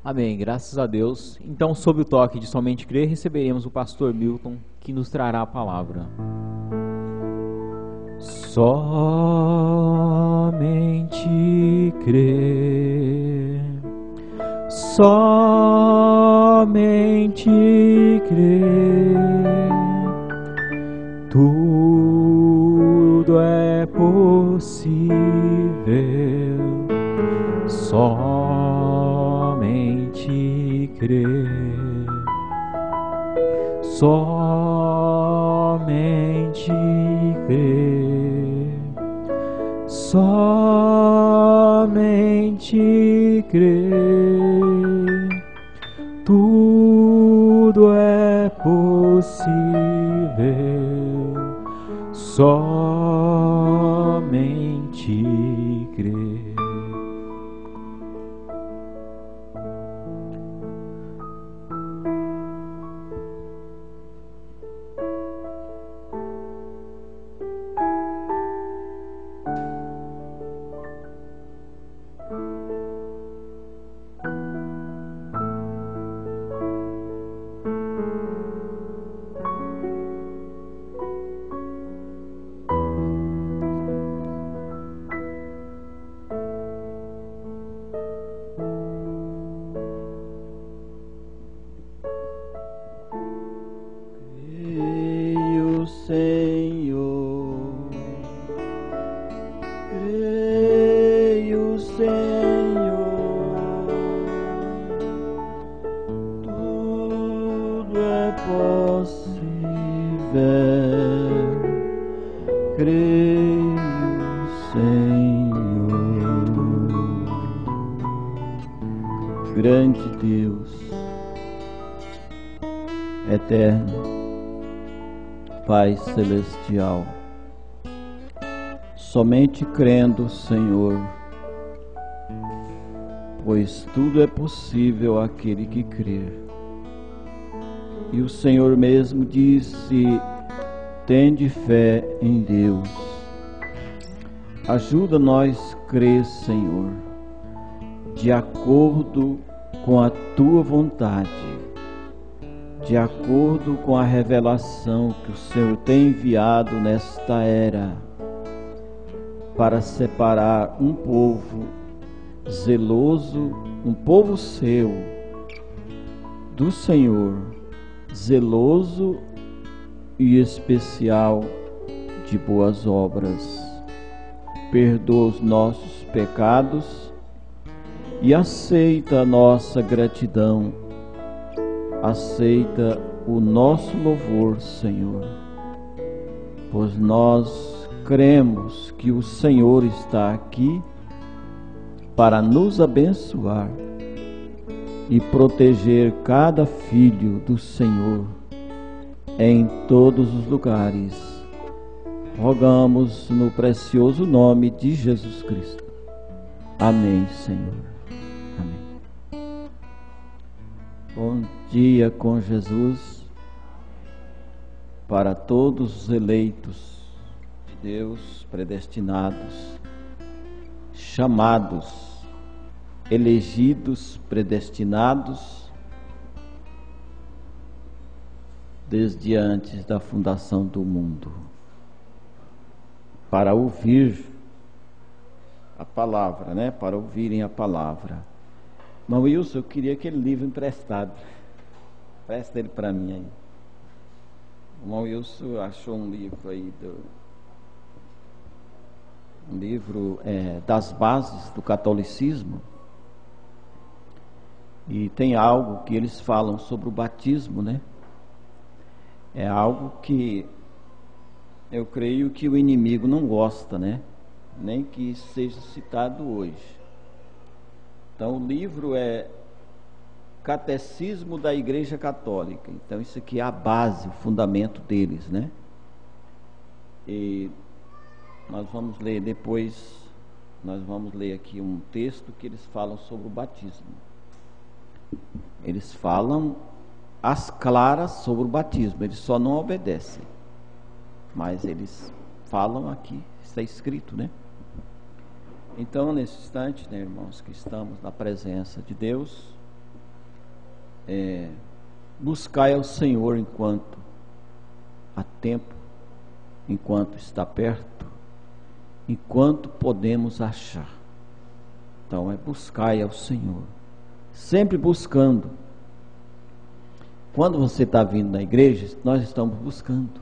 Amém, graças a Deus. Então, sob o toque de somente crer, receberemos o pastor Milton, que nos trará a palavra. Somente crer, somente crer, tudo é possível, somente crer, somente crer, somente crer, tudo é possível, somente crer. Creio, Senhor, tudo é possível. Creio, Senhor, grande Deus, eterno, Pai celestial, somente crendo, Senhor, pois tudo é possível àquele que crer. E o Senhor mesmo disse: tende fé em Deus. Ajuda-nós a crer, Senhor, de acordo com a Tua vontade, de acordo com a revelação que o Senhor tem enviado nesta era, para separar um povo zeloso, um povo seu, do Senhor, zeloso e especial de boas obras. Perdoa os nossos pecados e aceita a nossa gratidão, aceita o nosso louvor, Senhor, pois nós cremos que o Senhor está aqui para nos abençoar e proteger cada filho do Senhor em todos os lugares. Rogamos no precioso nome de Jesus Cristo. Amém, Senhor. Amém. Bom dia com Jesus para todos os eleitos de Deus, predestinados, chamados, elegidos, predestinados desde antes da fundação do mundo, para ouvir a palavra, para ouvirem a palavra. Irmão Wilson, eu queria aquele livro emprestado. Presta ele para mim aí. O irmão Wilson achou um livro aí, um livro das bases do catolicismo, e tem algo que eles falam sobre o batismo, É algo que eu creio que o inimigo não gosta, nem que seja citado hoje. Então o livro é Catecismo da Igreja Católica. Então isso aqui é a base, o fundamento deles, E nós vamos ler depois, nós vamos ler aqui um texto que eles falam sobre o batismo. Eles falam às claras sobre o batismo, eles só não obedecem, mas eles falam aqui, está escrito, Então, nesse instante, irmãos, que estamos na presença de Deus, buscai ao Senhor enquanto há tempo, enquanto está perto, enquanto podemos achar. Então é buscai ao Senhor, sempre buscando. Quando você está vindo na igreja, nós estamos buscando.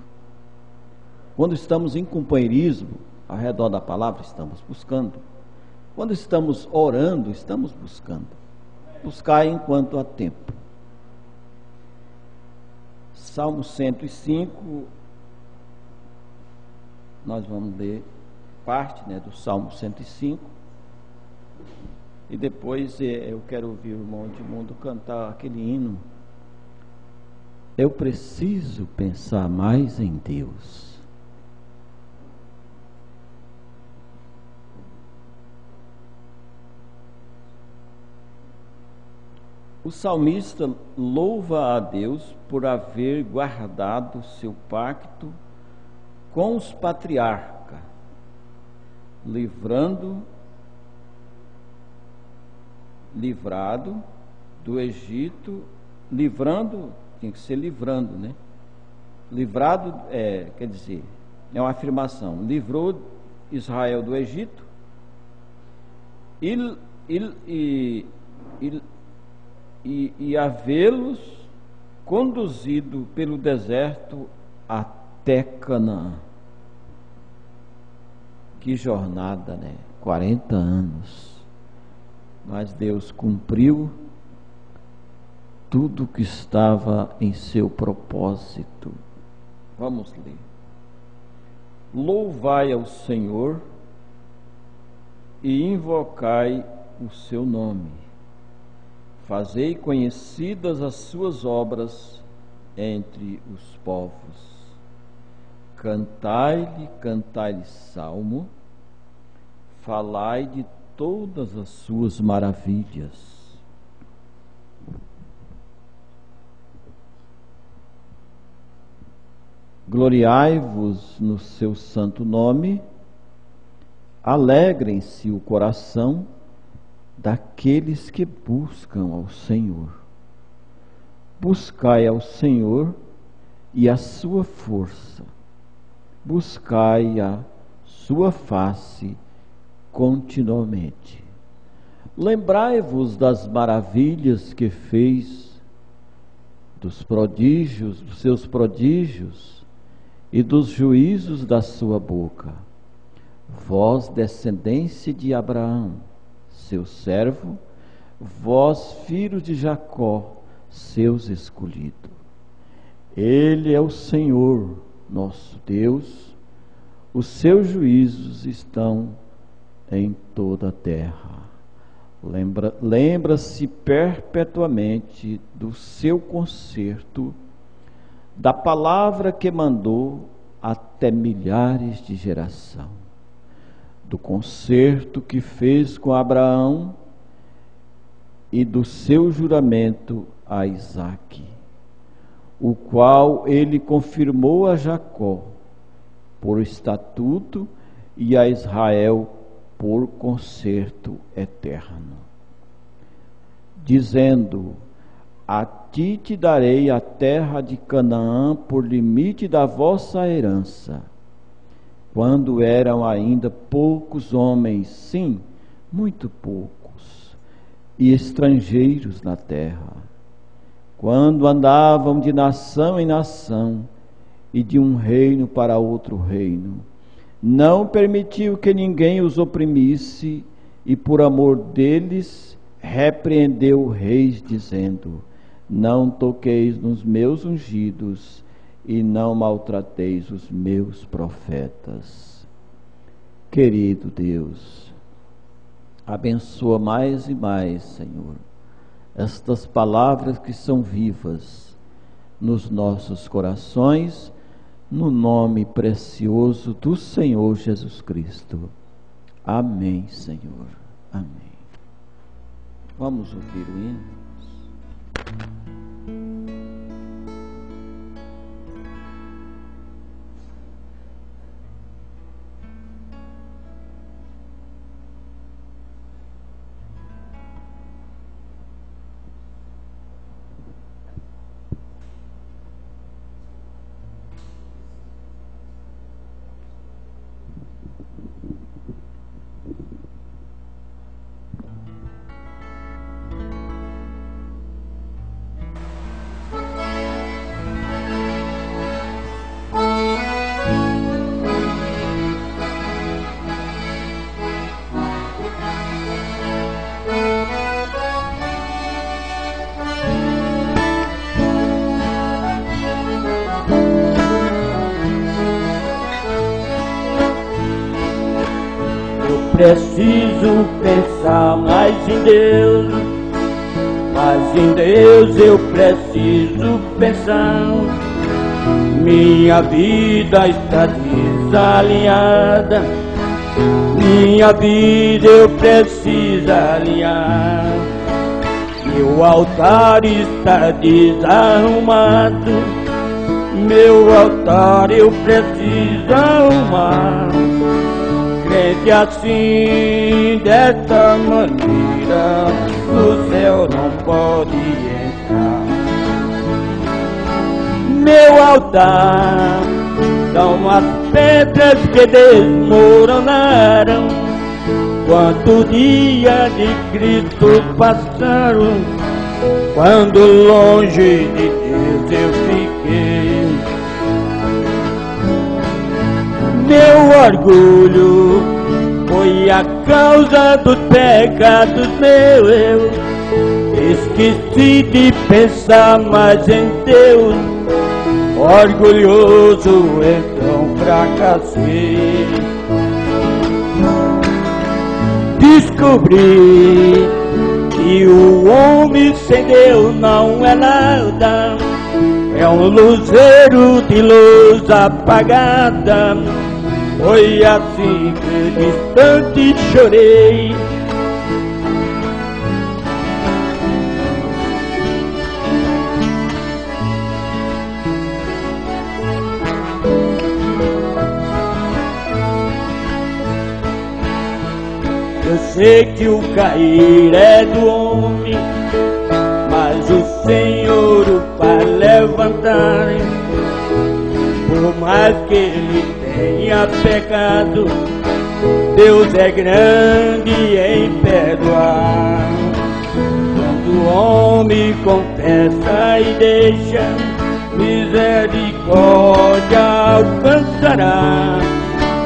Quando estamos em companheirismo ao redor da palavra, estamos buscando. Quando estamos orando, estamos buscando. Buscai enquanto há tempo. Salmo 105, nós vamos ler parte, do Salmo 105. E depois eu quero ouvir o irmão Edmundo cantar aquele hino. Eu preciso pensar mais em Deus. O salmista louva a Deus por haver guardado seu pacto com os patriarcas, livrado do Egito, tinha que ser livrando, né? Livrado, quer dizer, é uma afirmação, livrou Israel do Egito e havê-los conduzido pelo deserto até Canaã. Que jornada, 40 anos. Mas Deus cumpriu tudo que estava em seu propósito. Vamos ler. Louvai ao Senhor e invocai o seu nome. Fazei conhecidas as suas obras entre os povos. Cantai-lhe salmo, falai de todas as suas maravilhas. Gloriai-vos no seu santo nome, alegrem-se o coração daqueles que buscam ao Senhor. Buscai ao Senhor e a sua força, buscai a sua face continuamente. Lembrai-vos das maravilhas que fez, dos seus prodígios e dos juízos da sua boca. Vós, descendência de Abraão, seu servo, vós, filhos de Jacó, seus escolhidos. Ele é o Senhor, nosso Deus, os seus juízos estão em toda a terra. Lembra-se perpetuamente do seu concerto, da palavra que mandou até milhares de geração, do concerto que fez com Abraão e do seu juramento a Isaque, o qual ele confirmou a Jacó por estatuto e a Israel por concerto eterno, dizendo: a ti te darei a terra de Canaã por limite da vossa herança. Quando eram ainda poucos homens, sim, muito poucos, e estrangeiros na terra, quando andavam de nação em nação e de um reino para outro reino, não permitiu que ninguém os oprimisse, e por amor deles repreendeu reis, dizendo: não toqueis nos meus ungidos e não maltrateis os meus profetas. Querido Deus, abençoa mais e mais, Senhor, estas palavras que são vivas nos nossos corações, no nome precioso do Senhor Jesus Cristo. Amém, Senhor. Amém. Vamos ouvir o hino. preciso pensar mais em Deus, mas em Deus eu preciso pensar. Minha vida está desalinhada, minha vida eu preciso alinhar. Meu altar está desarrumado, meu altar eu preciso arrumar. Crente assim, desta maneira, no céu não pode entrar. Meu altar são as pedras que desmoronaram quando o dia de Cristo passaram, quando longe de Deus eu fiquei. Meu orgulho foi a causa dos pecados meus. Esqueci de pensar mais em Deus, orgulhoso então fracassei. Descobri que o homem sem Deus não é nada, é um luzeiro de luz apagada. Foi assim que distante chorei. Eu sei que o cair é do homem, mas o Senhor o faz levantar. Por mais que ele tenha pecado, Deus é grande em perdoar. Quando o homem confessa e deixa, misericórdia alcançará.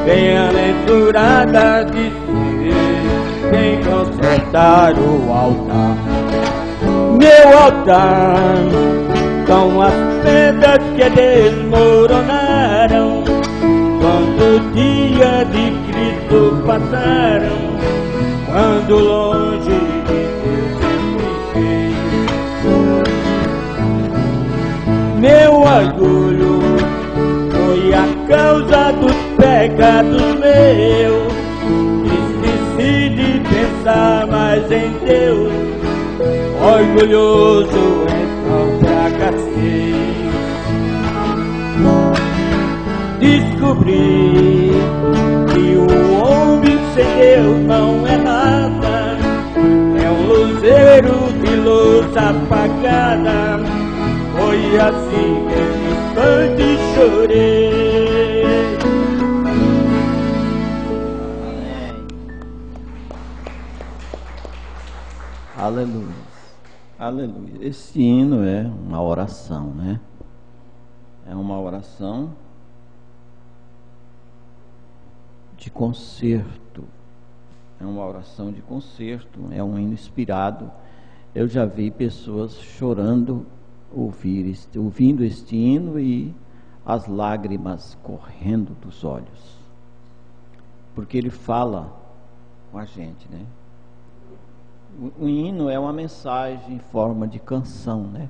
Bem-aventurada de quem consertar o altar. Meu altar são as pedras que desmoronaram quando o dia de Cristo passaram, quando longe de Deus eu fiquei. Meu orgulho foi a causa dos pecados meus. Esqueci de pensar mais em Deus, orgulhoso então fracassei. Descobri que o homem sem Deus não é nada, é um luzeiro de luz apagada. Foi assim que distante chorei. Aleluia, aleluia. Esse hino é uma oração, né? É uma oração de concerto. É uma oração de concerto, é um hino inspirado. Eu já vi pessoas chorando ouvindo este hino e as lágrimas correndo dos olhos, porque ele fala com a gente, né? O hino é uma mensagem em forma de canção, né?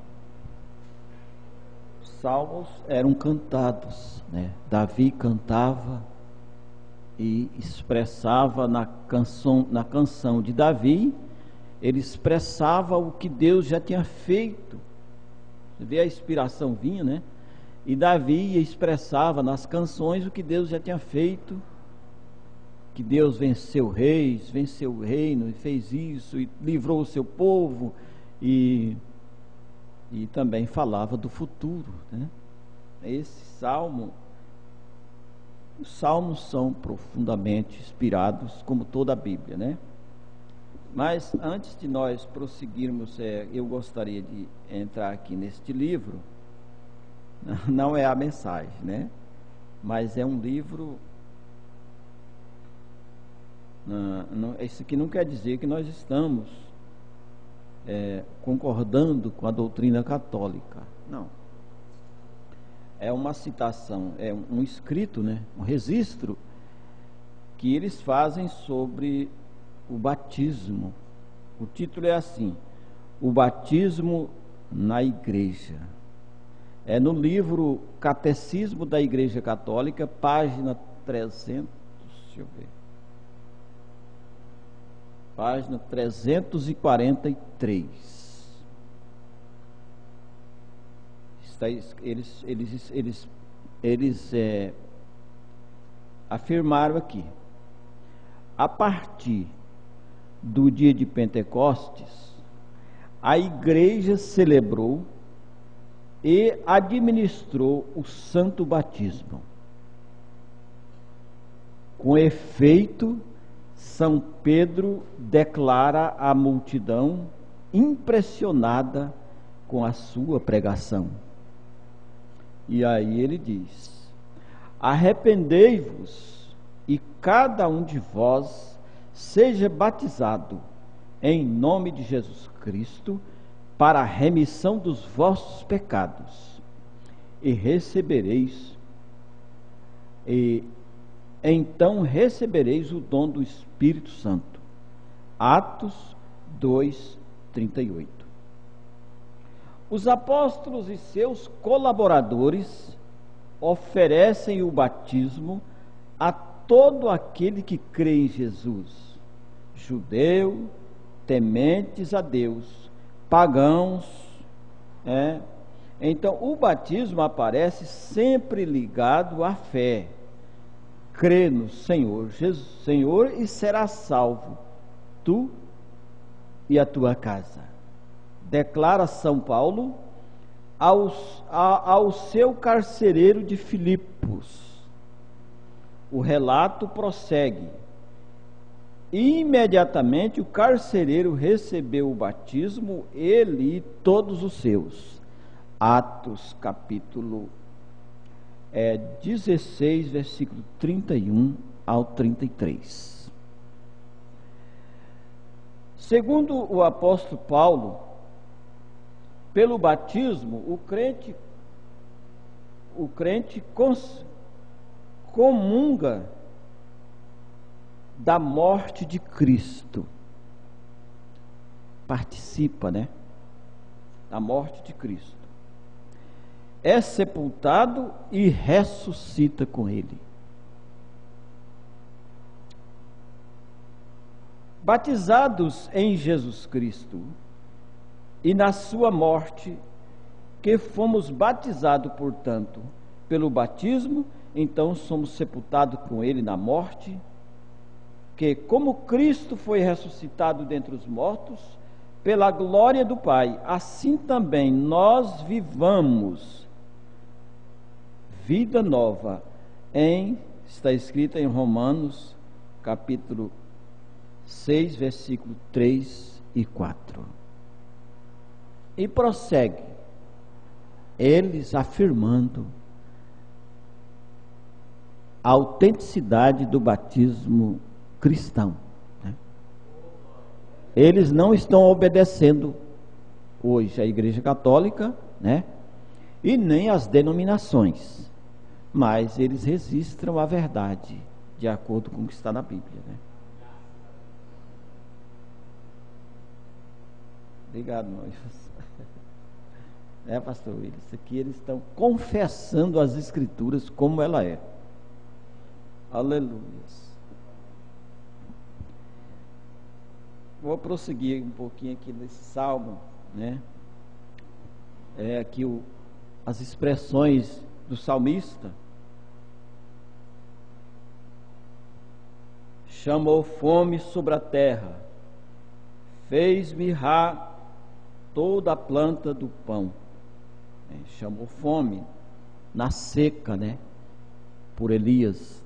Os salmos eram cantados, né? Davi cantava e expressava na canção de Davi, ele expressava o que Deus já tinha feito. Você vê, a inspiração vinha, né? E Davi expressava nas canções o que Deus já tinha feito, que Deus venceu reis, venceu o reino, e fez isso, e livrou o seu povo, e também falava do futuro, né? Esse salmo, os salmos são profundamente inspirados, como toda a Bíblia, né? Mas antes de nós prosseguirmos, eu gostaria de entrar aqui neste livro. Não é a mensagem, né? Mas é um livro. Isso aqui não quer dizer que nós estamos concordando com a doutrina católica. Não. É uma citação, é um escrito, né? Um registro que eles fazem sobre o batismo. O título é assim: o batismo na igreja. É no livro Catecismo da Igreja Católica, página 300, deixa eu ver, página 343. Eles afirmaram aqui: a partir do dia de Pentecostes, a igreja celebrou e administrou o santo batismo. Com efeito, São Pedro declara à multidão impressionada com a sua pregação. E aí ele diz: arrependei-vos e cada um de vós seja batizado em nome de Jesus Cristo para a remissão dos vossos pecados, e então recebereis o dom do Espírito Santo. Atos 2:38. Os apóstolos e seus colaboradores oferecem o batismo a todo aquele que crê em Jesus, judeu, tementes a Deus, pagãos. Então o batismo aparece sempre ligado à fé. Crê no Senhor Jesus, Senhor, e serás salvo, tu e a tua casa. Declara São Paulo ao seu carcereiro de Filipos. O relato prossegue: imediatamente o carcereiro recebeu o batismo, ele e todos os seus. Atos capítulo 16, versículo 31 ao 33. Segundo o apóstolo Paulo, pelo batismo, o crente comunga da morte de Cristo. Participa, da morte de Cristo. É sepultado e ressuscita com ele. Batizados em Jesus Cristo e na sua morte, que fomos batizados, portanto, pelo batismo, então somos sepultados com ele na morte, que como Cristo foi ressuscitado dentre os mortos, pela glória do Pai, assim também nós vivamos vida nova, está escrito em Romanos, capítulo 6, versículo 3 e 4. E prossegue, eles afirmando a autenticidade do batismo cristão. Eles não estão obedecendo hoje a Igreja Católica, e nem as denominações, mas eles registram a verdade de acordo com o que está na Bíblia. Obrigado, noivos. Pastor Willis? Isso aqui eles estão confessando as Escrituras como ela é. Aleluia. Vou prosseguir um pouquinho aqui nesse salmo, aqui as expressões do salmista. Chamou fome sobre a terra, fez mirrar toda a planta do pão. Chamou fome na seca, por Elias,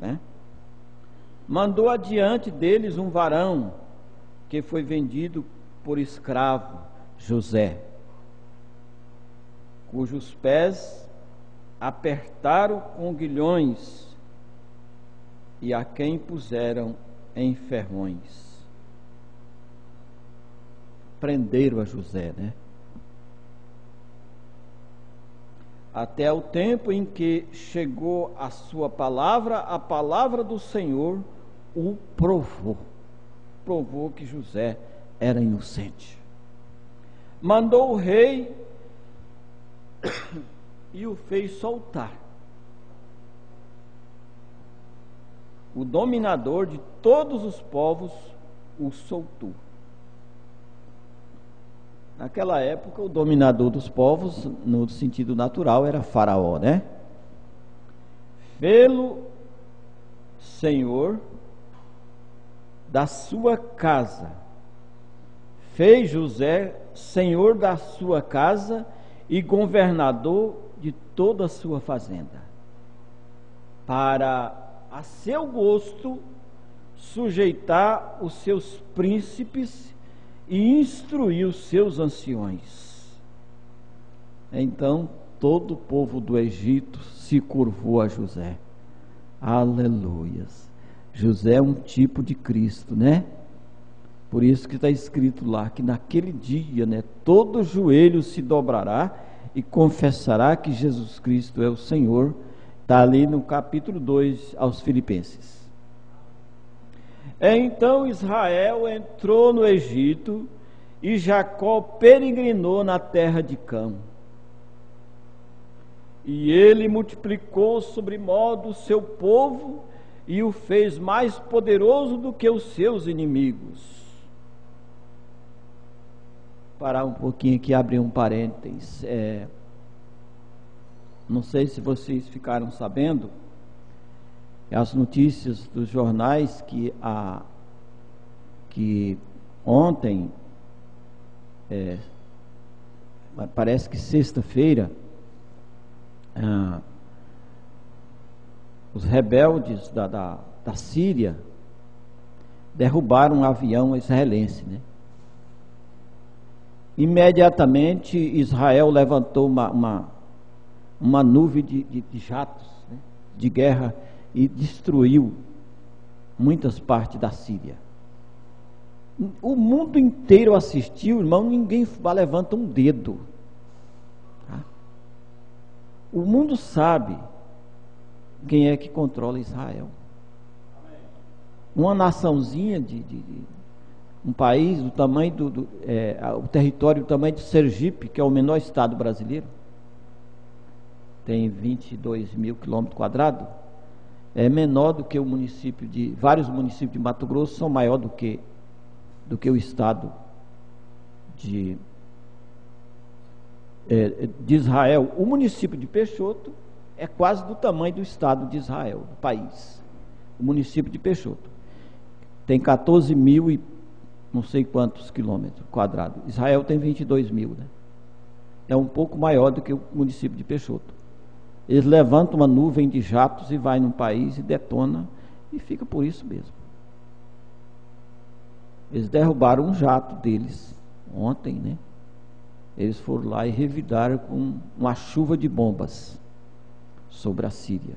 Mandou adiante deles um varão que foi vendido por escravo, José, cujos pés apertaram com grilhões e a quem puseram em ferrões. Prenderam a José, até o tempo em que chegou a sua palavra, a palavra do Senhor, o provou. Provou que José era inocente. Mandou o rei e o fez soltar. O dominador de todos os povos o soltou. Naquela época, o dominador dos povos, no sentido natural, era Faraó, né? Pelo Senhor da sua casa, fez José senhor da sua casa e governador de toda a sua fazenda, para a seu gosto sujeitar os seus príncipes e instruir os seus anciões. Então todo o povo do Egito se curvou a José. Aleluias. José é um tipo de Cristo, né? Por isso que está escrito lá que naquele dia, né, todo joelho se dobrará e confessará que Jesus Cristo é o Senhor. Está ali no capítulo 2 aos Filipenses. Então Israel entrou no Egito e Jacó peregrinou na terra de Cã. E ele multiplicou sobremodo o seu povo e o fez mais poderoso do que os seus inimigos. Parar um pouquinho aqui, abrir um parênteses. Não sei se vocês ficaram sabendo, as notícias dos jornais que ontem, parece que sexta-feira, os rebeldes da Síria derrubaram um avião israelense, né? Imediatamente Israel levantou uma nuvem de jatos, né, de guerra, e destruiu muitas partes da Síria. O mundo inteiro assistiu, irmão, ninguém levanta um dedo. Tá? O mundo sabe quem é que controla Israel. Uma naçãozinha um país do tamanho o território do tamanho de Sergipe, que é o menor estado brasileiro, tem 22 mil quilômetros quadrados, é menor do que o município vários municípios de Mato Grosso são maior do que o estado de Israel. O município de Peixoto é quase do tamanho do estado de Israel, do país. O município de Peixoto tem 14 mil e não sei quantos quilômetros quadrados. Israel tem 22 mil, né? É um pouco maior do que o município de Peixoto. Eles levantam uma nuvem de jatos e vai num país e detona, e fica por isso mesmo. Eles derrubaram um jato deles ontem, né? Eles foram lá e revidaram com uma chuva de bombas sobre a Síria.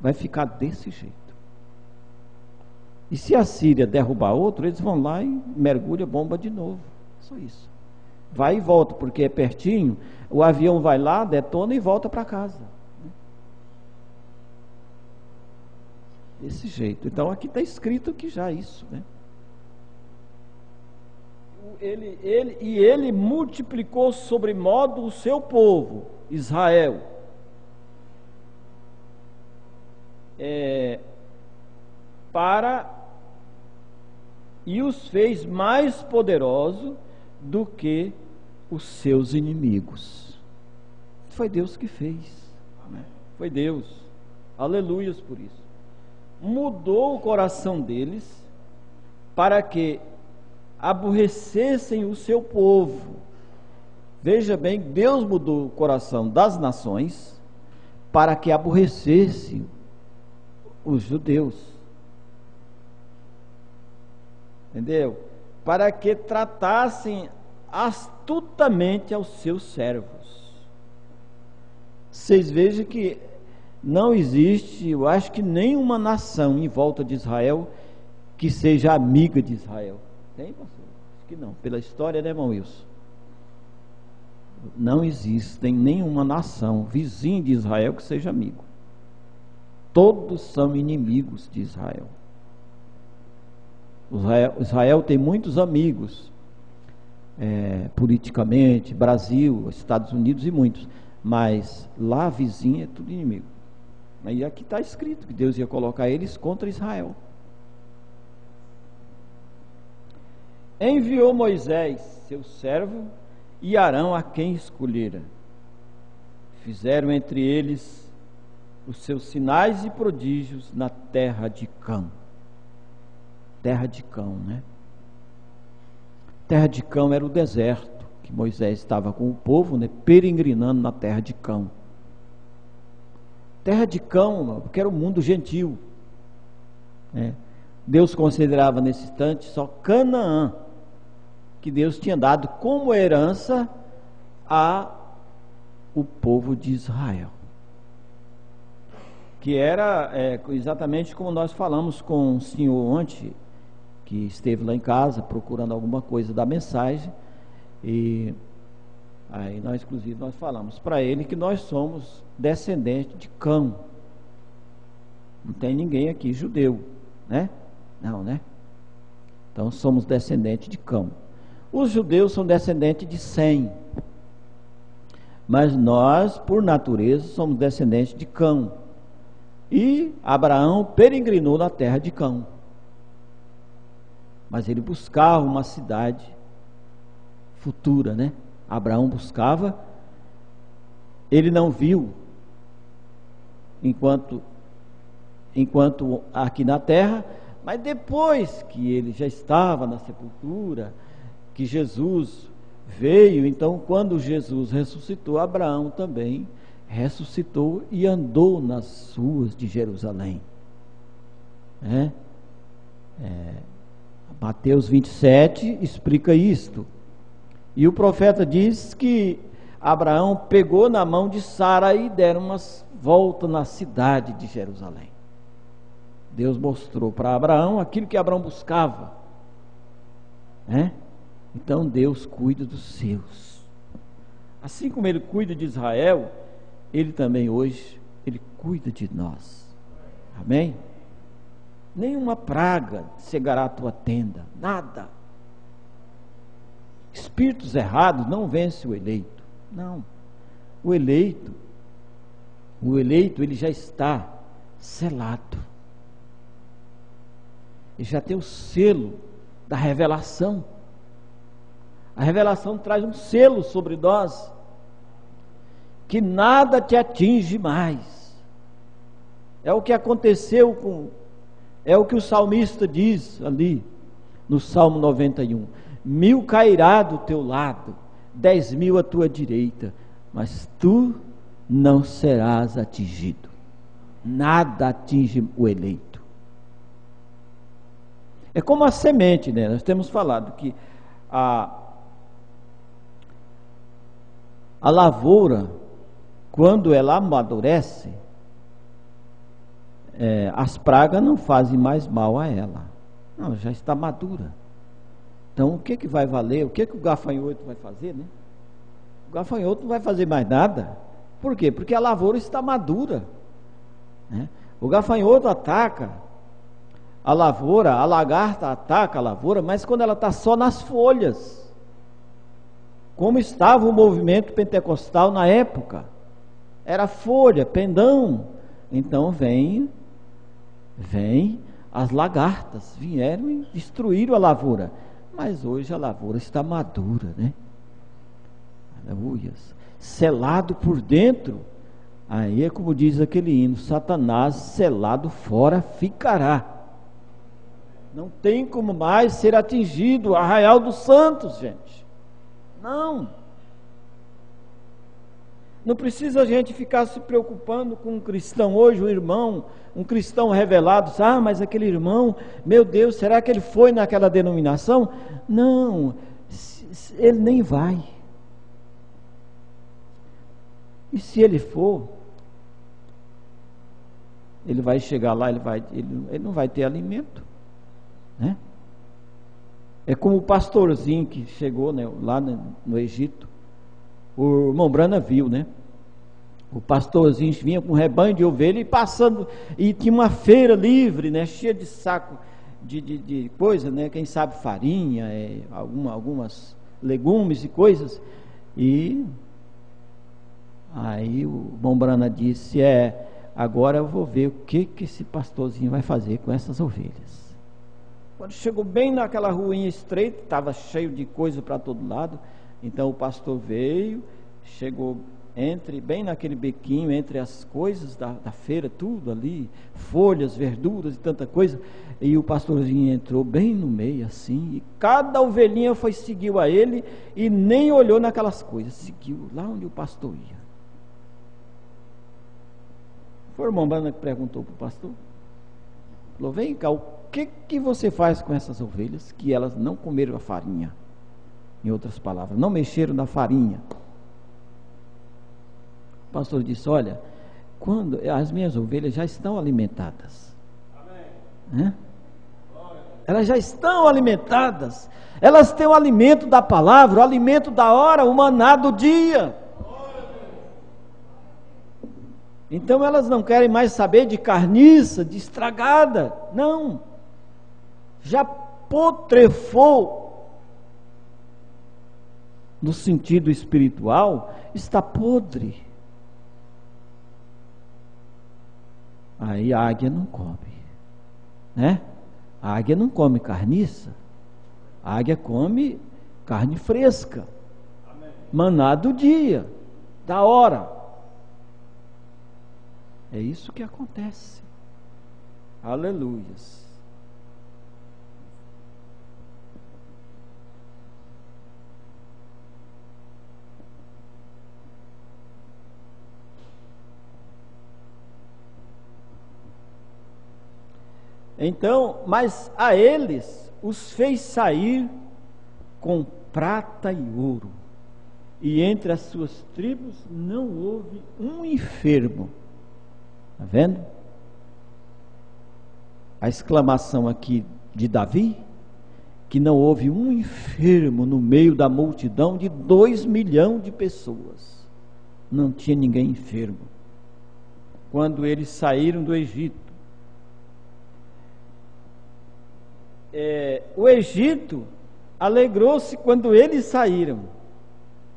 Vai ficar desse jeito. E se a Síria derrubar outro, eles vão lá e mergulham a bomba de novo. Só isso. Vai e volta, porque é pertinho. O avião vai lá, detona e volta para casa. Desse jeito. Então aqui está escrito que já isso, né? Ele multiplicou sobremodo o seu povo, Israel. E os fez mais poderosos do que os seus inimigos. Foi Deus que fez, né? Foi Deus. Aleluias por isso. Mudou o coração deles para que aborrecessem o seu povo. Veja bem, Deus mudou o coração das nações para que aborrecessem os judeus. Entendeu? Para que tratassem astutamente aos seus servos. Vocês vejam que não existe, eu acho que nenhuma nação em volta de Israel que seja amiga de Israel. Tem, pastor? Acho que não. Pela história, né, irmão Wilson? Não existe nenhuma nação vizinha de Israel que seja amigo. Todos são inimigos de Israel. Israel tem muitos amigos, politicamente, Brasil, Estados Unidos e muitos, mas lá vizinha é tudo inimigo. E aqui está escrito que Deus ia colocar eles contra Israel. Enviou Moisés, seu servo, e Arão, a quem escolhera. Fizeram entre eles os seus sinais e prodígios na terra de Cã. Terra de Cã, né? Terra de Cã era o deserto, que Moisés estava com o povo, né, peregrinando na terra de Cã. Terra de Cã, porque era o mundo gentil, né? Deus considerava nesse instante só Canaã, que Deus tinha dado como herança a o povo de Israel, que era exatamente como nós falamos com o senhor ontem, que esteve lá em casa procurando alguma coisa da mensagem, e aí nós inclusive nós falamos para ele que nós somos descendentes de Cã. Não tem ninguém aqui judeu, né? Não, né? Então somos descendentes de Cã. Os judeus são descendentes de Sem, mas nós, por natureza, somos descendentes de Cã. E Abraão peregrinou na terra de Cã, mas ele buscava uma cidade futura, né? Abraão buscava, ele não viu enquanto aqui na terra, mas depois que ele já estava na sepultura, que Jesus veio, então quando Jesus ressuscitou, Abraão também ressuscitou e andou nas ruas de Jerusalém, né? Mateus 27 explica isto, e o profeta diz que Abraão pegou na mão de Sara e deram umas voltas na cidade de Jerusalém. Deus mostrou para Abraão aquilo que Abraão buscava, né? Então Deus cuida dos seus, assim como Ele cuida de Israel, Ele também hoje, Ele cuida de nós, amém? Nenhuma praga cegará a tua tenda, nada. Espíritos errados não vencem o eleito, não. O eleito ele já está selado, ele já tem o selo da revelação. A revelação traz um selo sobre nós, que nada te atinge mais. É o que aconteceu é o que o salmista diz ali no Salmo 91: 1000 cairá do teu lado, 10.000 à tua direita, mas tu não serás atingido. Nada atinge o eleito. É como a semente, né? Nós temos falado que a lavoura, quando ela amadurece, as pragas não fazem mais mal a ela. Não, já está madura. Então o que vai valer? O que o gafanhoto vai fazer, né? O gafanhoto não vai fazer mais nada. Por quê? Porque a lavoura está madura, né? O gafanhoto ataca a lavoura, a lagarta ataca a lavoura, mas quando ela está só nas folhas, como estava o movimento pentecostal na época, era folha, pendão. Então vem as lagartas, vieram e destruíram a lavoura, mas hoje a lavoura está madura, né? Aleluia, selado por dentro. Aí é como diz aquele hino: Satanás selado fora ficará. Não tem como mais ser atingido, arraial dos santos, gente. Não precisa a gente ficar se preocupando com um cristão hoje, um irmão, um cristão revelado. Mas aquele irmão, meu Deus, será que ele foi naquela denominação? Não, ele nem vai. E se ele for, ele vai chegar lá, ele não vai ter alimento, né? É como o pastorzinho que chegou, né, lá no Egito. O irmão Brana viu, né? O pastorzinho vinha com um rebanho de ovelha e passando, e tinha uma feira livre, né, cheia de saco de coisa, né, quem sabe farinha, algumas legumes e coisas. E aí o Bombrana disse: agora eu vou ver o que esse pastorzinho vai fazer com essas ovelhas. Quando chegou bem naquela ruinha estreita, estava cheio de coisa para todo lado. Então o pastor veio, chegou bem naquele bequinho, entre as coisas da feira, tudo ali, folhas, verduras e tanta coisa, e o pastorzinho entrou bem no meio assim, e cada ovelhinha seguiu a ele, e nem olhou naquelas coisas, seguiu lá onde o pastor ia. Foi o irmão Bana que perguntou para o pastor, falou: vem cá, o que você faz com essas ovelhas que elas não comeram a farinha? Em outras palavras, não mexeram na farinha. O pastor disse: olha, quando as minhas ovelhas já estão alimentadas, né? Elas já estão alimentadas, elas têm o alimento da palavra, o alimento da hora, o maná do dia. Então elas não querem mais saber de carniça, de estragada, não, já putrefou, no sentido espiritual, está podre. Aí a águia não come, né? A águia não come carniça, a águia come carne fresca, maná do dia, da hora. É isso que acontece. Aleluias. Então, mas a eles os fez sair com prata e ouro, e entre as suas tribos não houve um enfermo. Está vendo? A exclamação aqui de Davi, que não houve um enfermo no meio da multidão de 2 milhões de pessoas. Não tinha ninguém enfermo quando eles saíram do Egito. O Egito alegrou-se quando eles saíram,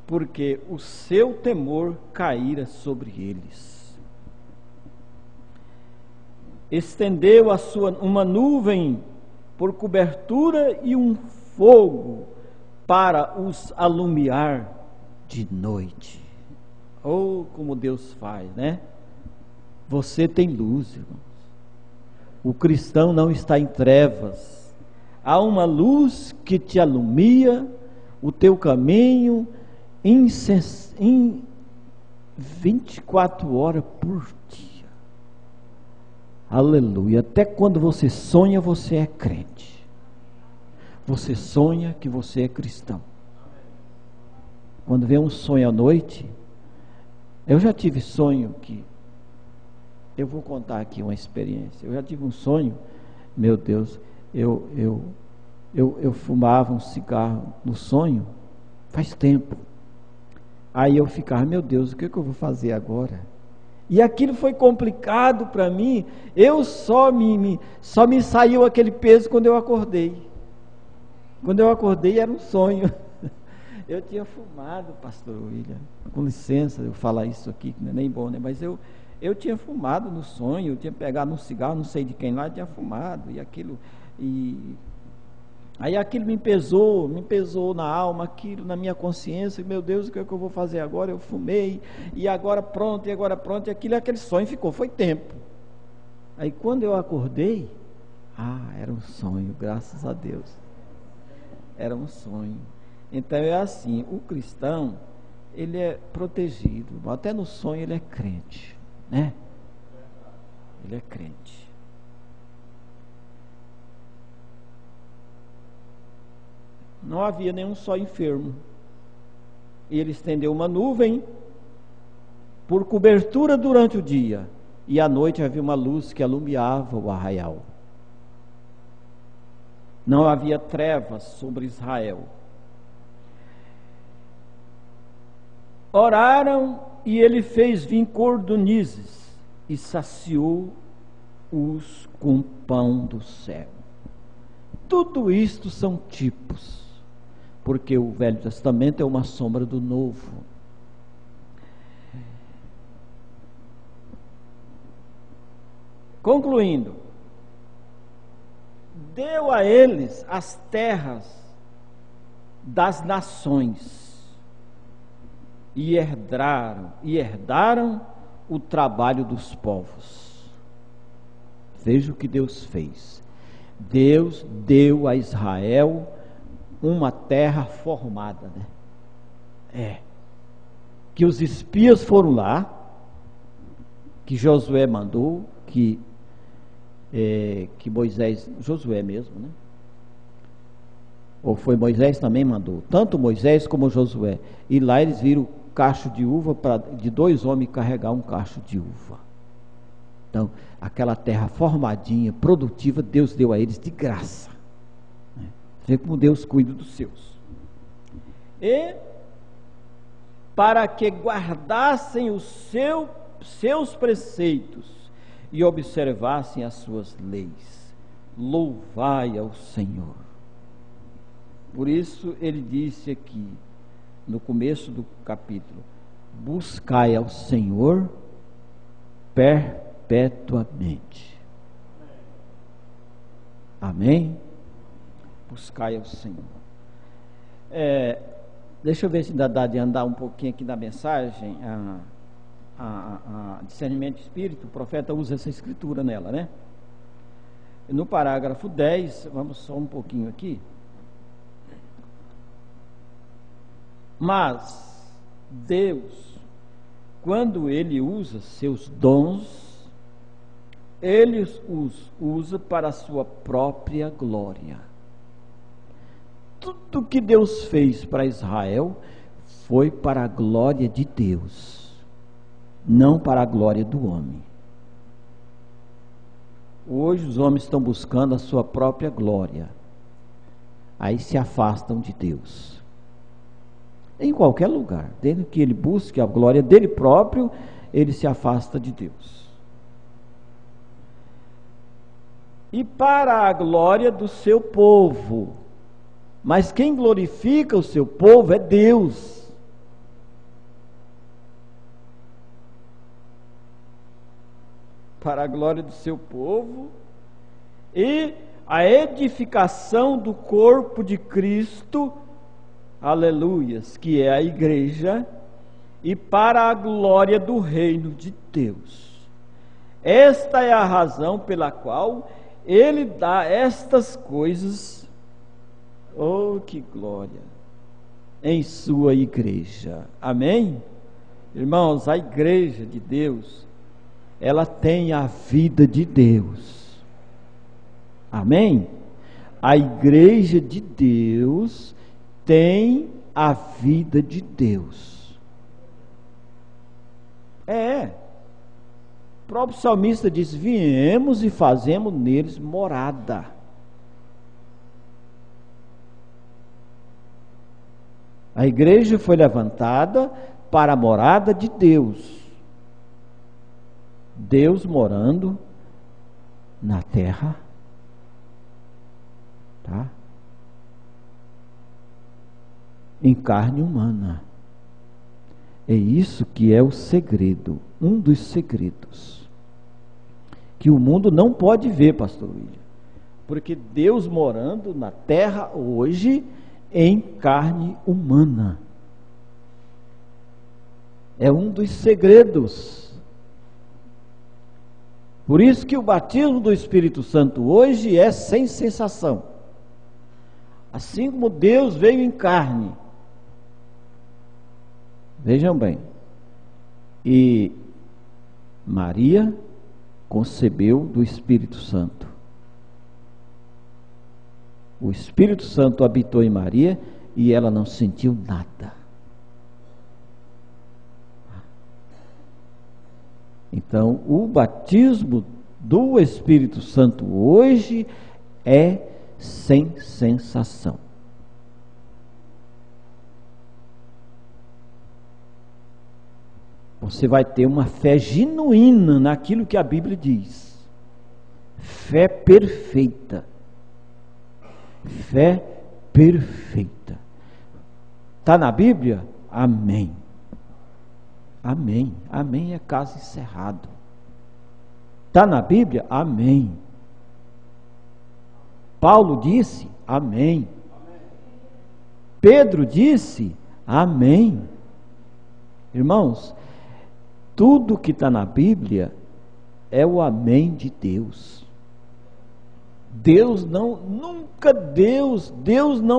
porque o seu temor caíra sobre eles. Estendeu uma nuvem por cobertura e um fogo para os alumiar de noite. Oh, como Deus faz, né? Você tem luz, irmãos. O cristão não está em trevas. Há uma luz que te alumia o teu caminho em 24 horas por dia. Aleluia. Até quando você sonha, você é crente. Você sonha que você é cristão. Quando vem um sonho à noite, eu já tive sonho que... Eu vou contar aqui uma experiência. Eu já tive um sonho, meu Deus, eu fumava um cigarro no sonho, faz tempo. Aí eu ficava: meu Deus, o que eu vou fazer agora? E aquilo foi complicado para mim. Só me saiu aquele peso quando eu acordei. Quando eu acordei era um sonho. Eu tinha fumado, pastor William, com licença eu falar isso aqui, que não é nem bom, né? Mas eu tinha fumado no sonho, eu tinha pegado um cigarro, não sei de quem lá, tinha fumado, aí aquilo me pesou na alma, aquilo na minha consciência. Meu Deus, o que é que eu vou fazer agora? Eu fumei, e agora pronto, e aquele sonho ficou, foi tempo. Aí quando eu acordei, era um sonho, graças a Deus, era um sonho. Então é assim, o cristão, ele é protegido, até no sonho ele é crente, né? Ele é crente. Não havia nenhum só enfermo. E ele estendeu uma nuvem por cobertura durante o dia, e à noite havia uma luz que alumiava o arraial. Não havia trevas sobre Israel. Oraram e ele fez vir cordonizes e saciou-os com pão do céu. Tudo isto são tipos, porque o Velho Testamento é uma sombra do Novo. Concluindo, deu a eles as terras das nações e herdaram o trabalho dos povos. Veja o que Deus fez. Deus deu a Israel uma terra formada, né? Que os espias foram lá, que Josué mandou, que Moisés, Josué mesmo, né? Ou foi Moisés também mandou, tanto Moisés como Josué. E lá eles viram cacho de uva, de 2 homens carregar um cacho de uva. Então, aquela terra formadinha, produtiva, Deus deu a eles de graça. Vê como Deus cuida dos seus. E para que guardassem os seus preceitos e observassem as suas leis. Louvai ao Senhor. Por isso ele disse aqui, no começo do capítulo: buscai ao Senhor perpetuamente. Amém? Buscai ao Senhor. Deixa eu ver se ainda dá de andar um pouquinho aqui na mensagem. A discernimento de espírito, o profeta usa essa escritura nela, né? No parágrafo 10, vamos só um pouquinho aqui. Mas Deus, quando Ele usa seus dons, Ele os usa para a sua própria glória. Tudo que Deus fez para Israel foi para a glória de Deus, não para a glória do homem. Hoje os homens estão buscando a sua própria glória, aí se afastam de Deus. Em qualquer lugar, desde que ele busque a glória dele próprio, ele se afasta de Deus. E para a glória do seu povo. Mas quem glorifica o seu povo é Deus. Para a glória do seu povo e a edificação do corpo de Cristo, aleluias, que é a igreja, e para a glória do reino de Deus. Esta é a razão pela qual Ele dá estas coisas, oh que glória, em sua igreja. Amém? Irmãos, a igreja de Deus, ela tem a vida de Deus. Amém? A igreja de Deus tem a vida de Deus. O próprio salmista diz: viemos e fazemos neles morada. A igreja foi levantada para a morada de Deus. Deus morando na terra, tá? Em carne humana. É isso que é o segredo, um dos segredos, que o mundo não pode ver, pastor William, porque Deus morando na terra hoje em carne humana. É um dos segredos. Por isso que o batismo do Espírito Santo hoje é sem sensação. Assim como Deus veio em carne. Vejam bem. E Maria concebeu do Espírito Santo. O Espírito Santo habitou em Maria e ela não sentiu nada. Então, o batismo do Espírito Santo hoje é sem sensação. você vai ter uma fé genuína naquilo que a Bíblia diz. Fé perfeita. Fé perfeita. Está na Bíblia? Amém. Amém. Amém é caso encerrado. Está na Bíblia? Amém. Paulo disse? Amém. Pedro disse? Amém. Irmãos, tudo que está na Bíblia é o amém de Deus. Deus não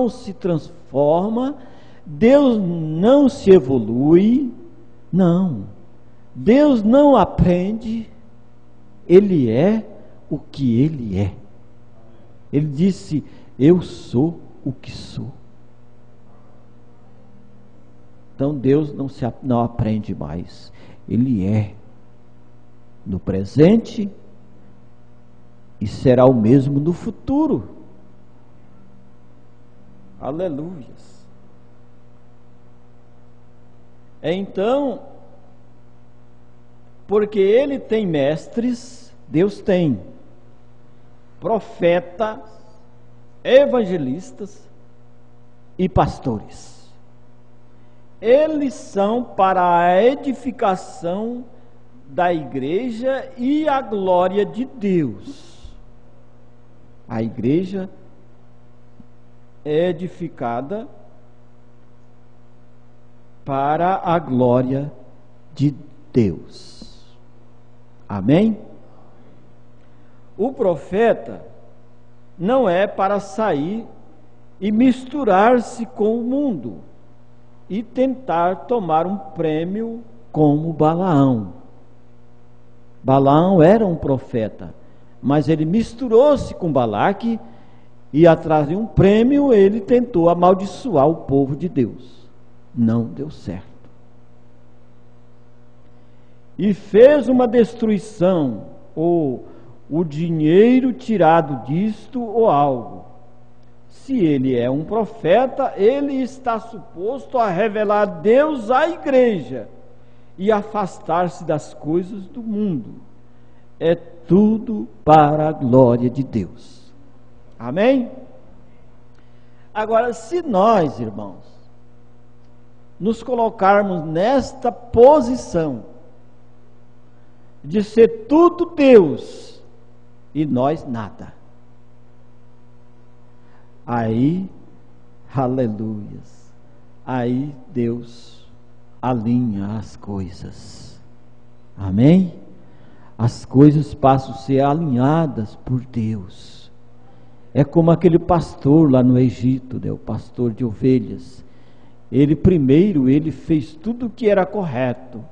se transforma, Deus não se evolui, não. Deus não aprende, Ele é o que Ele é. Ele disse, eu sou o que sou. Então Deus não aprende mais, Ele é no presente e será o mesmo no futuro. Aleluias. Então, porque Ele tem mestres, Deus tem profetas, evangelistas e pastores. Eles são para a edificação da igreja e a glória de Deus. A igreja é edificada para a glória de Deus. Amém? O profeta não é para sair e misturar-se com o mundo e tentar tomar um prêmio como Balaão. Balaão era um profeta, mas ele misturou-se com Balaque e atrás de um prêmio ele tentou amaldiçoar o povo de Deus. Não deu certo. E fez uma destruição, ou o dinheiro tirado disto ou algo. Se ele é um profeta, ele está suposto a revelar Deus à igreja e afastar-se das coisas do mundo. É tudo para a glória de Deus. Amém? Agora, se nós, irmãos, nos colocarmos nesta posição de ser tudo Deus e nós nada, aí, aleluias, aí Deus alinha as coisas. Amém? As coisas passam a ser alinhadas por Deus. É como aquele pastor lá no Egito, né? O pastor de ovelhas. Ele fez tudo o que era correto.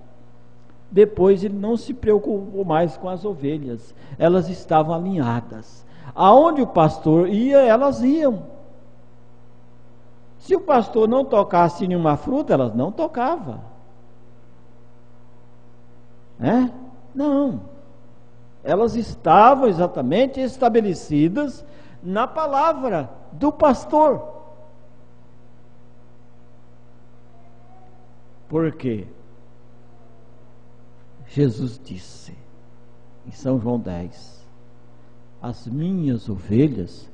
Depois ele não se preocupou mais com as ovelhas. Elas estavam alinhadas. Aonde o pastor ia, elas iam. Se o pastor não tocasse nenhuma fruta, elas não tocavam. Não. Elas estavam exatamente estabelecidas na palavra do pastor. Por quê? Jesus disse em São João 10: as minhas ovelhas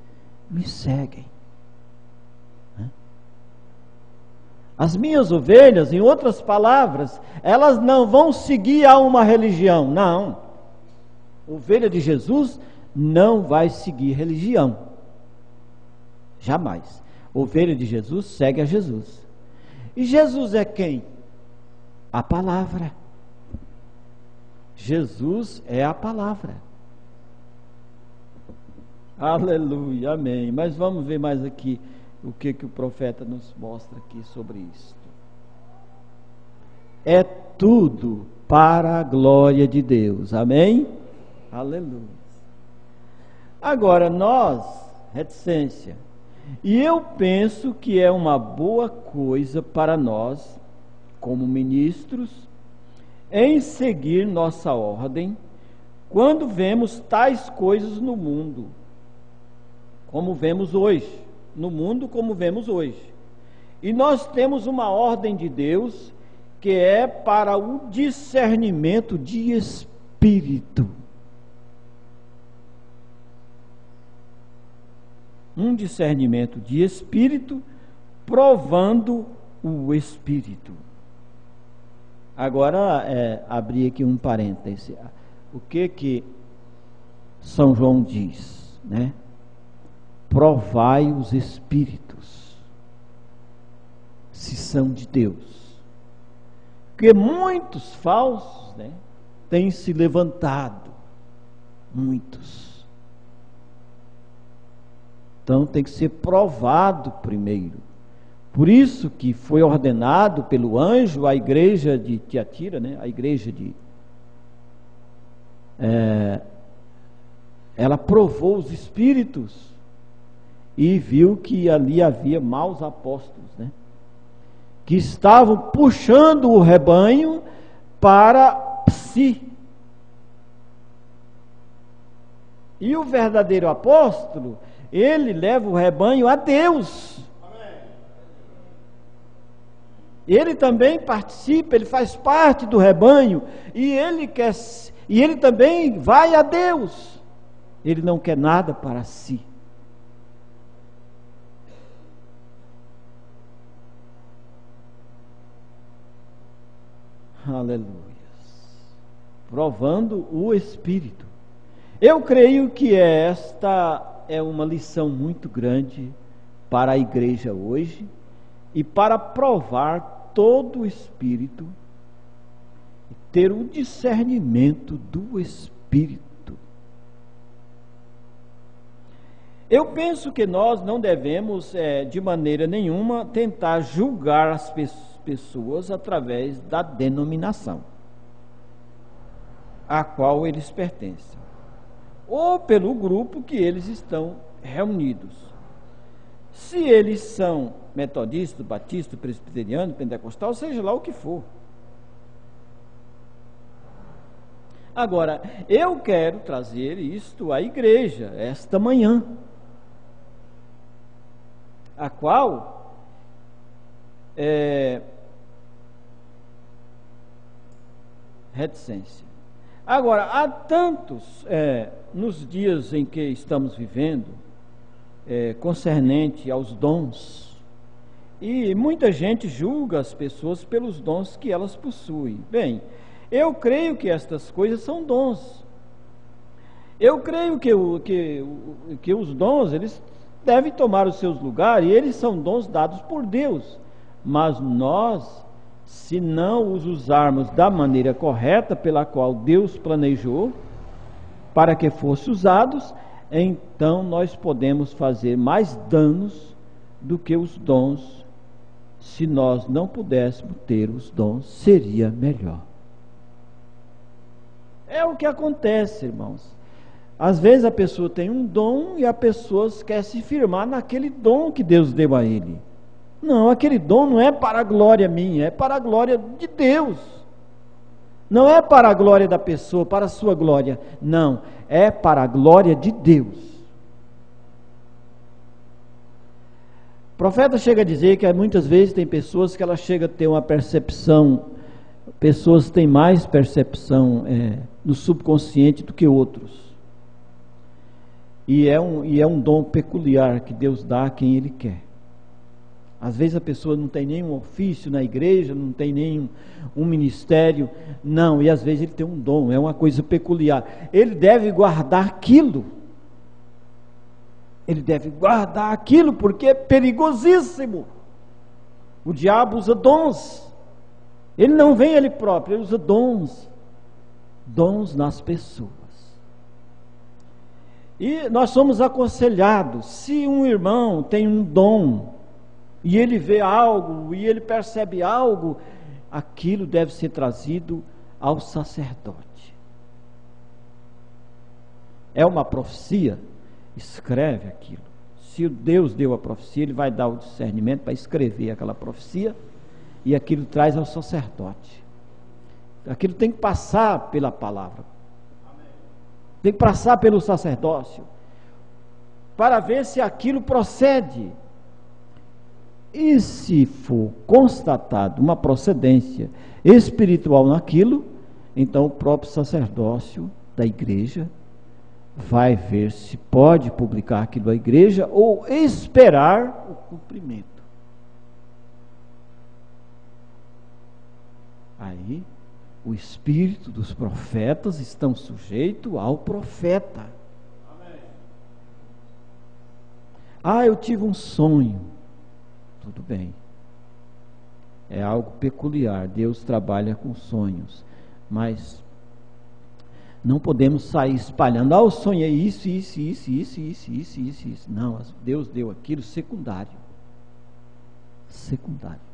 me seguem. As minhas ovelhas, em outras palavras, elas não vão seguir a uma religião, não. Ovelha de Jesus não vai seguir religião, jamais. Ovelha de Jesus segue a Jesus. E Jesus é quem? A palavra. Jesus é a palavra. Aleluia, amém. Mas vamos ver mais aqui o que o profeta nos mostra aqui sobre isso. É tudo para a glória de Deus, amém? Aleluia. Agora nós, reticência, e eu penso que é uma boa coisa para nós, como ministros, em seguir nossa ordem, quando vemos tais coisas no mundo, como vemos hoje, no mundo como vemos hoje. E nós temos uma ordem de Deus que é para o discernimento de espírito. Um discernimento de espírito, provando o espírito. Agora, abri aqui um parêntese. O que São João diz, né? Provai os espíritos, se são de Deus. Porque muitos falsos, né, têm se levantado. Muitos. Então tem que ser provado primeiro. Por isso que foi ordenado pelo anjo a igreja de Tiatira, né, a igreja de... ela provou os espíritos e viu que ali havia maus apóstolos, né, que estavam puxando o rebanho para si. E o verdadeiro apóstolo, ele leva o rebanho a Deus. Ele também participa, ele faz parte do rebanho, e ele também vai a Deus. Ele não quer nada para si. Aleluia. Provando o Espírito. Eu creio que esta é uma lição muito grande para a igreja hoje, e para provar todo o Espírito, ter o discernimento do Espírito. Eu penso que nós não devemos, de maneira nenhuma, tentar julgar as pessoas através da denominação a qual eles pertencem, ou pelo grupo que eles estão reunidos. Se eles são metodistas, batistas, presbiteriano, pentecostal, seja lá o que for. Agora, eu quero trazer isto à igreja esta manhã, a qual reticência. Agora, há tantos nos dias em que estamos vivendo, concernente aos dons, e muita gente julga as pessoas pelos dons que elas possuem. Bem, eu creio que estas coisas são dons. Eu creio que os dons, eles devem tomar os seus lugares, e eles são dons dados por Deus. Mas nós, se não os usarmos da maneira correta pela qual Deus planejou para que fossem usados, então nós podemos fazer mais danos do que os dons. Se nós não pudéssemos ter os dons, seria melhor. É o que acontece, irmãos. Às vezes a pessoa tem um dom e a pessoa quer se firmar naquele dom que Deus deu a ele. Não, aquele dom não é para a glória minha, é para a glória de Deus. Não é para a glória da pessoa, para a sua glória. Não, é para a glória de Deus. O profeta chega a dizer que muitas vezes tem pessoas que ela chega a ter uma percepção, pessoas têm mais percepção no subconsciente do que outros. E é um dom peculiar que Deus dá a quem Ele quer. Às vezes a pessoa não tem nenhum ofício na igreja, não tem nenhum ministério, não, e às vezes ele tem um dom, é uma coisa peculiar. Ele deve guardar aquilo. Ele deve guardar aquilo, porque é perigosíssimo. O diabo usa dons. Ele não vem ele próprio, ele usa dons. Dons nas pessoas. E nós somos aconselhados, se um irmão tem um dom, e ele vê algo, e ele percebe algo, aquilo deve ser trazido ao sacerdote. É uma profecia? Escreve aquilo. Se Deus deu a profecia, Ele vai dar o discernimento para escrever aquela profecia, e aquilo traz ao sacerdote. Aquilo tem que passar pela palavra. Tem que passar pelo sacerdócio, para ver se aquilo procede. E se for constatado uma procedência espiritual naquilo, então o próprio sacerdócio da igreja vai ver se pode publicar aquilo à igreja ou esperar o cumprimento. Aí, o espírito dos profetas estão sujeito ao profeta. Ah, eu tive um sonho. Tudo bem. É algo peculiar. Deus trabalha com sonhos. Mas não podemos sair espalhando. Ah, eu sonhei isso. Não, Deus deu aquilo secundário. Secundário.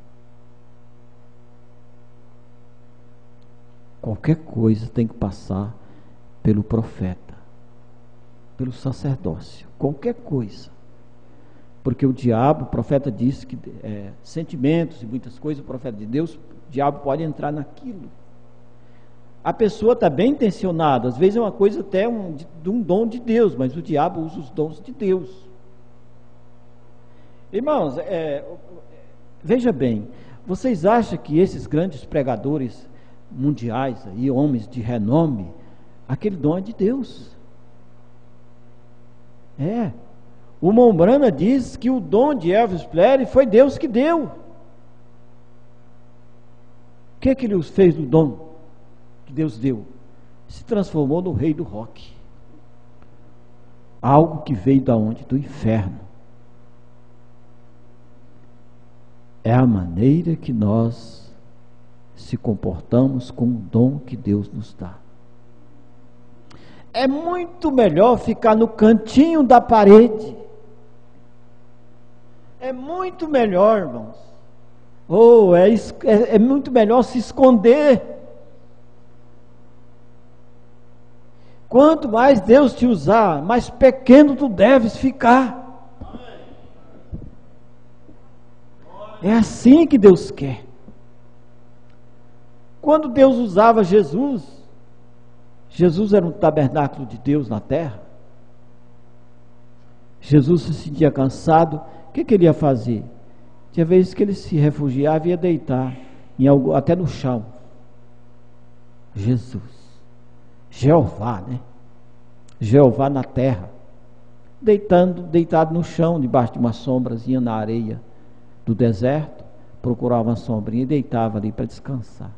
Qualquer coisa tem que passar pelo profeta, pelo sacerdócio. Qualquer coisa. Porque o diabo, o profeta disse que sentimentos e muitas coisas, o profeta de Deus, o diabo pode entrar naquilo. A pessoa está bem intencionada, às vezes é uma coisa até de um dom de Deus, mas o diabo usa os dons de Deus. Irmãos, veja bem, vocês acham que esses grandes pregadores mundiais, aí, homens de renome, aquele dom é de Deus? O Mombrana diz que o dom de Elvis Presley foi Deus que deu. O que ele fez do dom que Deus deu? Se transformou no rei do rock. Algo que veio da onde? Do inferno. É a maneira que nós se comportamos com o dom que Deus nos dá. É muito melhor ficar no cantinho da parede. É muito melhor, irmãos. É muito melhor se esconder. Quanto mais Deus te usar, mais pequeno tu deves ficar. É assim que Deus quer. Quando Deus usava Jesus era um tabernáculo de Deus na terra. Jesus se sentia cansado. O que ele ia fazer? Tinha vezes que ele se refugiava e ia deitar até no chão. Jesus, Jeová, né? Jeová na terra, deitado no chão, debaixo de uma sombrazinha na areia do deserto, procurava uma sombrinha e deitava ali para descansar.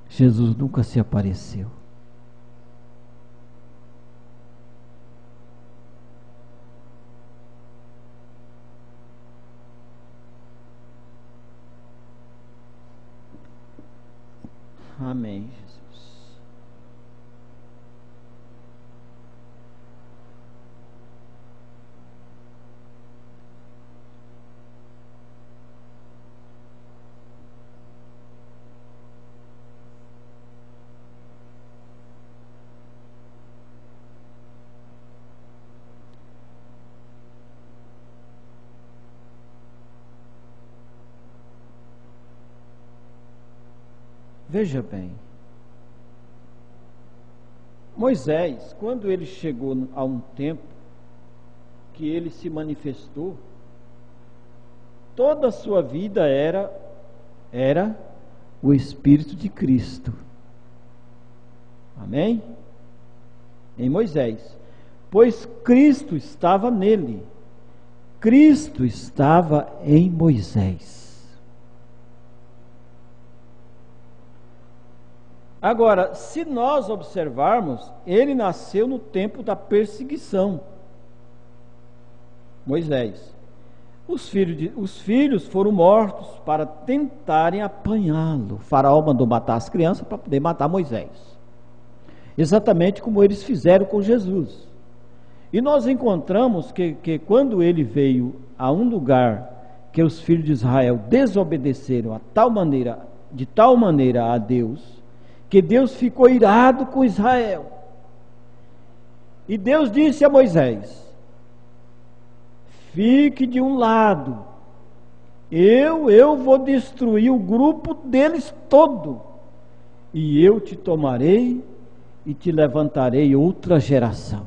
Jesus nunca se apareceu. Amém, Jesus. Veja bem, Moisés, quando ele chegou a um tempo que ele se manifestou, toda a sua vida era o Espírito de Cristo. Amém? Em Moisés, pois Cristo estava nele, Cristo estava em Moisés. Agora, se nós observarmos, ele nasceu no tempo da perseguição. Moisés. Os filhos foram mortos para tentarem apanhá-lo. O faraó mandou matar as crianças para poder matar Moisés. Exatamente como eles fizeram com Jesus. E nós encontramos que quando ele veio a um lugar que os filhos de Israel desobedeceram de tal maneira a Deus, que Deus ficou irado com Israel. E Deus disse a Moisés: fique de um lado, eu vou destruir o grupo deles todo, e eu te tomarei e te levantarei outra geração.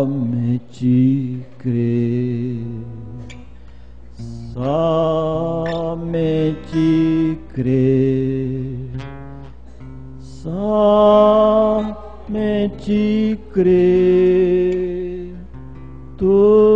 somente crer, somente crer, somente crer. Tu